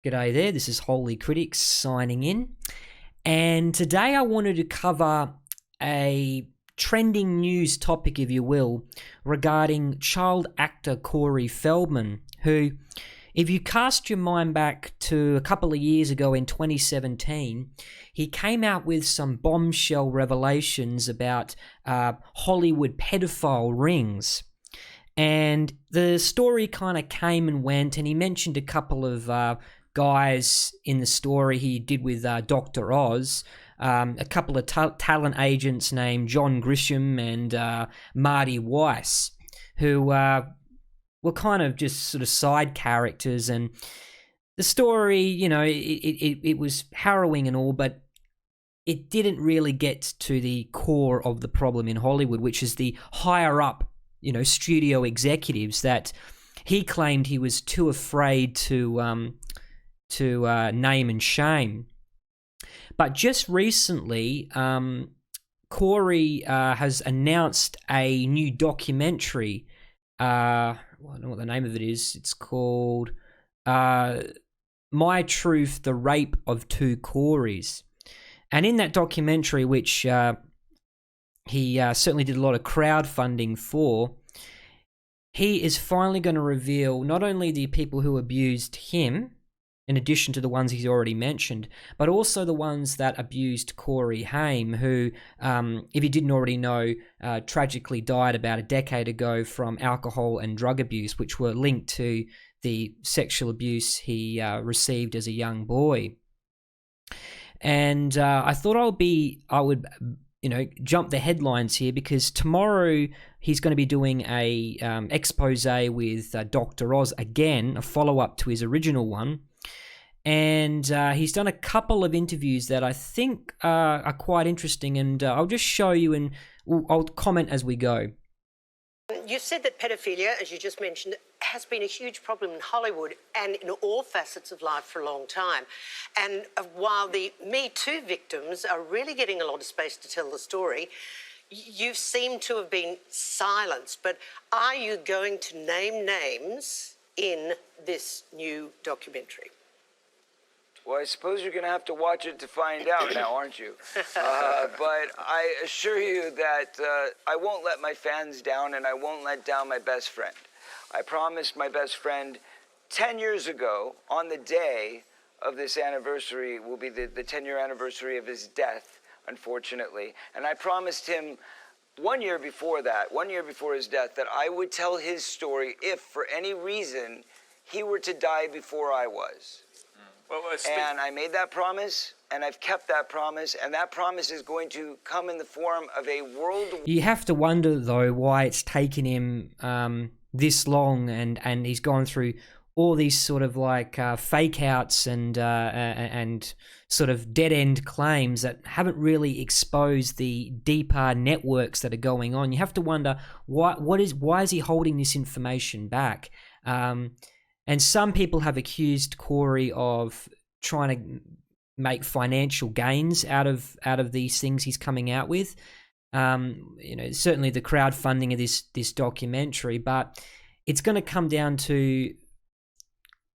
G'day there, this is Holy Critics signing in. And today I wanted to cover a trending news topic, if you will, regarding child actor Corey Feldman, who, if you cast your mind back to a couple of years ago in 2017, he came out with some bombshell revelations about Hollywood pedophile rings. And the story kind of came and went, and he mentioned a couple of guys in the story he did with Dr. Oz, a couple of talent agents named John Grisham and Marty Weiss, who were kind of just sort of side characters. And the story, it was harrowing and all, but it didn't really get to the core of the problem in Hollywood, which is the higher up, studio executives that he claimed he was too afraid to name and shame. But just recently, Corey has announced a new documentary. I don't know what the name of it is. It's called My Truth, The Rape of Two Coreys. And in that documentary, which he certainly did a lot of crowdfunding for, he is finally going to reveal not only the people who abused him, in addition to the ones he's already mentioned, but also the ones that abused Corey Haim, who, if you didn't already know, tragically died about a decade ago from alcohol and drug abuse, which were linked to the sexual abuse he received as a young boy. And I thought I would jump the headlines here, because tomorrow he's going to be doing a expose with Dr. Oz again, a follow-up to his original one. And he's done a couple of interviews that I think are quite interesting, and I'll just show you and I'll comment as we go. You said that pedophilia, as you just mentioned, has been a huge problem in Hollywood and in all facets of life for a long time. And while the Me Too victims are really getting a lot of space to tell the story, you seem to have been silenced. But are you going to name names in this new documentary? Well, I suppose you're going to have to watch it to find out now, aren't you? But I assure you that I won't let my fans down, and I won't let down my best friend. I promised my best friend 10 years ago, on the day of this anniversary, will be the 10-year anniversary of his death, unfortunately. And I promised him 1 year before that, 1 year before his death, that I would tell his story if, for any reason, he were to die before I was. And I made that promise, and I've kept that promise, and that promise is going to come in the form of a world. You have to wonder, though, why it's taken him this long, and he's gone through all these sort of like fake outs and sort of dead end claims that haven't really exposed the deeper networks that are going on. You have to wonder why is he holding this information back? And some people have accused Corey of trying to make financial gains out of these things he's coming out with. Certainly the crowdfunding of this documentary, but it's going to come down to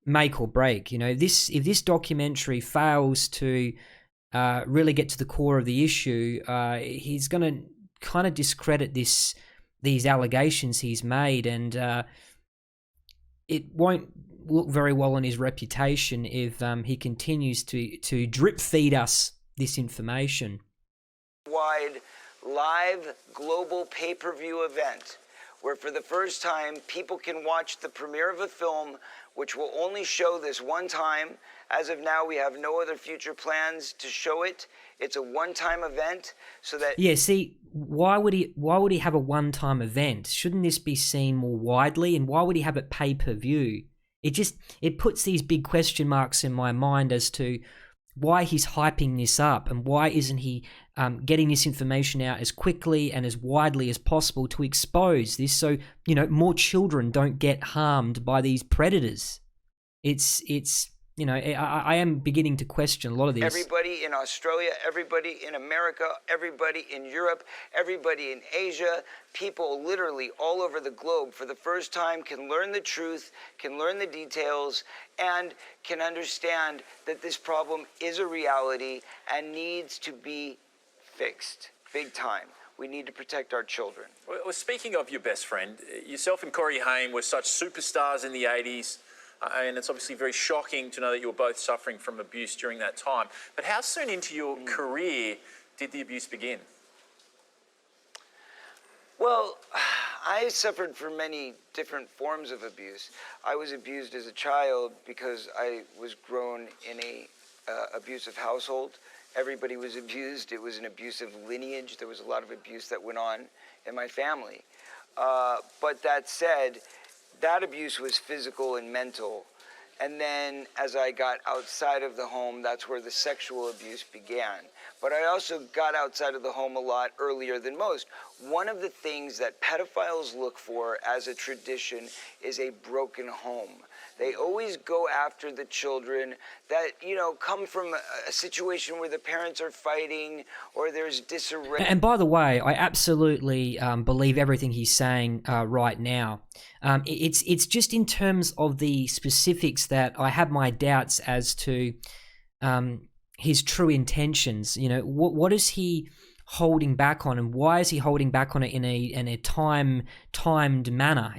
make or break. If this documentary fails to really get to the core of the issue, he's going to kind of discredit these allegations he's made, and it won't look very well on his reputation if he continues to drip feed us this information. Wide live global pay-per-view event where for the first time people can watch the premiere of a film which will only show this one time. As of now, we have no other future plans to show it. It's a one-time event so that... Yeah, see, why would he have a one-time event? Shouldn't this be seen more widely? And why would he have it pay-per-view? It puts these big question marks in my mind as to why he's hyping this up, and why isn't he getting this information out as quickly and as widely as possible to expose this so, more children don't get harmed by these predators. It's I am beginning to question a lot of this. Everybody in Australia, everybody in America, everybody in Europe, everybody in Asia, people literally all over the globe for the first time can learn the truth, can learn the details, and can understand that this problem is a reality and needs to be fixed big time. We need to protect our children. Well, speaking of your best friend, yourself and Corey Haim were such superstars in the 80s. And it's obviously very shocking to know that you were both suffering from abuse during that time. But how soon into your career did the abuse begin? Well, I suffered from many different forms of abuse. I was abused as a child because I was grown in a abusive household. Everybody was abused. It was an abusive lineage. There was a lot of abuse that went on in my family. But that said, that abuse was physical and mental. And then as I got outside of the home, that's where the sexual abuse began. But I also got outside of the home a lot earlier than most. One of the things that pedophiles look for as a tradition is a broken home. They always go after the children that, come from a situation where the parents are fighting or there's disarray. And by the way, I absolutely believe everything he's saying right now. It's just in terms of the specifics that I have my doubts as to his true intentions. What is he holding back on, and why is he holding back on it in a timed manner?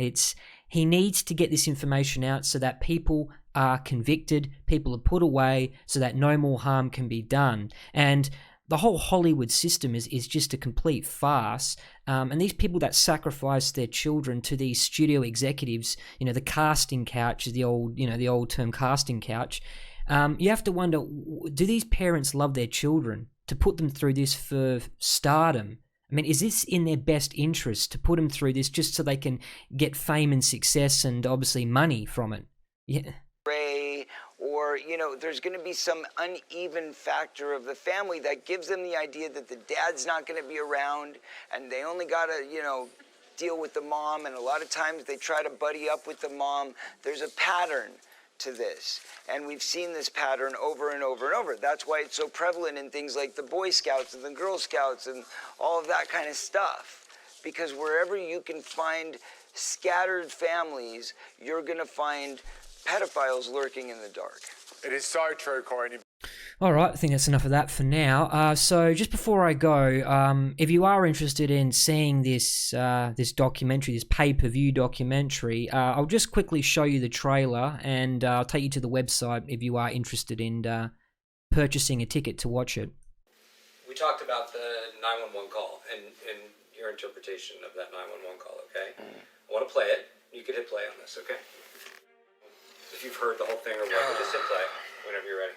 He needs to get this information out so that people are convicted, people are put away, so that no more harm can be done. And the whole Hollywood system is just a complete farce. And these people that sacrifice their children to these studio executives, the casting couch is the old term casting couch. You have to wonder, do these parents love their children to put them through this for stardom? I mean, is this in their best interest to put them through this just so they can get fame and success and obviously money from it? Yeah. Or, there's going to be some uneven factor of the family that gives them the idea that the dad's not going to be around and they only got to, deal with the mom. And a lot of times they try to buddy up with the mom. There's a pattern to this. And we've seen this pattern over and over and over. That's why it's so prevalent in things like the Boy Scouts and the Girl Scouts and all of that kind of stuff. Because wherever you can find scattered families, you're going to find pedophiles lurking in the dark. It is so true, Corey. All right, I think that's enough of that for now. So just before I go, if you are interested in seeing this documentary, this pay-per-view documentary, I'll just quickly show you the trailer, and I'll take you to the website if you are interested in purchasing a ticket to watch it. We talked about the 911 call and your interpretation of that 911 call, okay? I want to play it. You could hit play on this, okay? If you've heard the whole thing or whatever, just hit play whenever you're ready.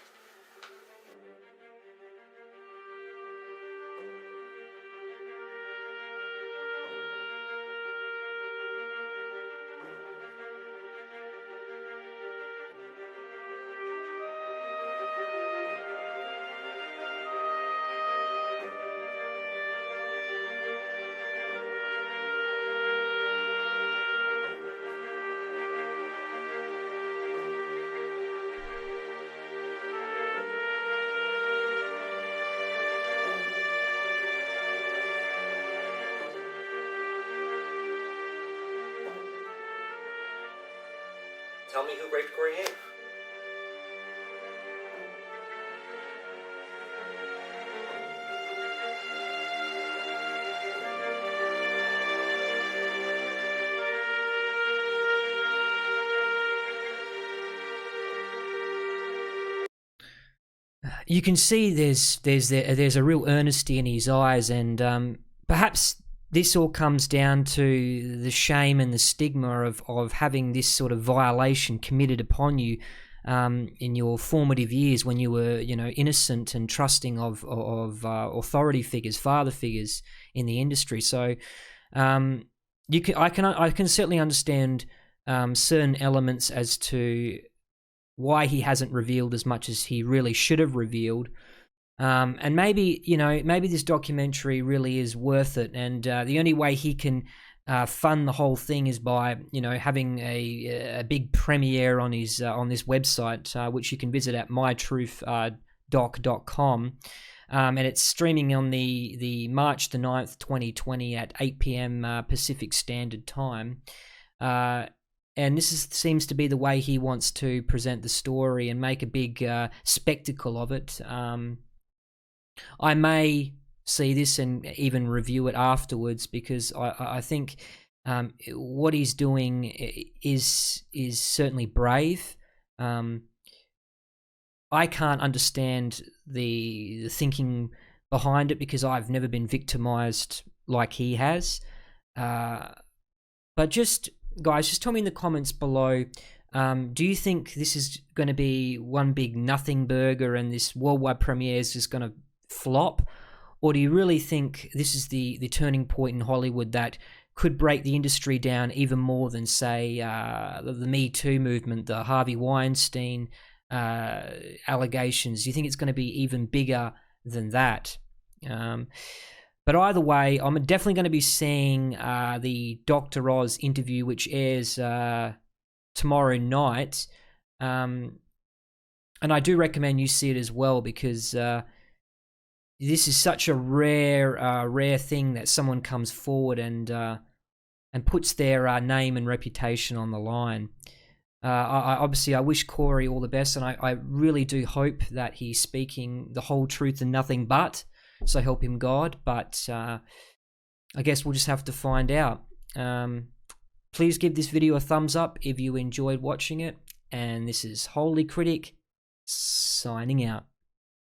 Tell me who raped Corey Haim. You can see there's a real earnesty in his eyes, and perhaps this all comes down to the shame and the stigma of having this sort of violation committed upon you in your formative years when you were, innocent and trusting of authority figures, father figures in the industry. So I can certainly understand certain elements as to why he hasn't revealed as much as he really should have revealed. And maybe this documentary really is worth it. And the only way he can fund the whole thing is by having a big premiere on his on this website, which you can visit at mytruthdoc.com. And it's streaming on the March the 9th, 2020 at 8 p.m. Pacific Standard Time. And seems to be the way he wants to present the story and make a big spectacle of it. I may see this and even review it afterwards, because I think what he's doing is certainly brave. I can't understand the thinking behind it, because I've never been victimized like he has. But guys, just tell me in the comments below, do you think this is going to be one big nothing burger and this worldwide premiere is just going to flop? Or do you really think this is the turning point in Hollywood that could break the industry down even more than, say, the Me Too movement, the Harvey Weinstein allegations? Do you think it's going to be even bigger than that? But either way, I'm definitely going to be seeing the Dr. Oz interview, which airs tomorrow night. And I do recommend you see it as well, because this is such a rare thing that someone comes forward and puts their name and reputation on the line. Obviously, I wish Corey all the best, and I really do hope that he's speaking the whole truth and nothing but. So help him God. But I guess we'll just have to find out. Please give this video a thumbs up if you enjoyed watching it. And this is Holy Critic signing out.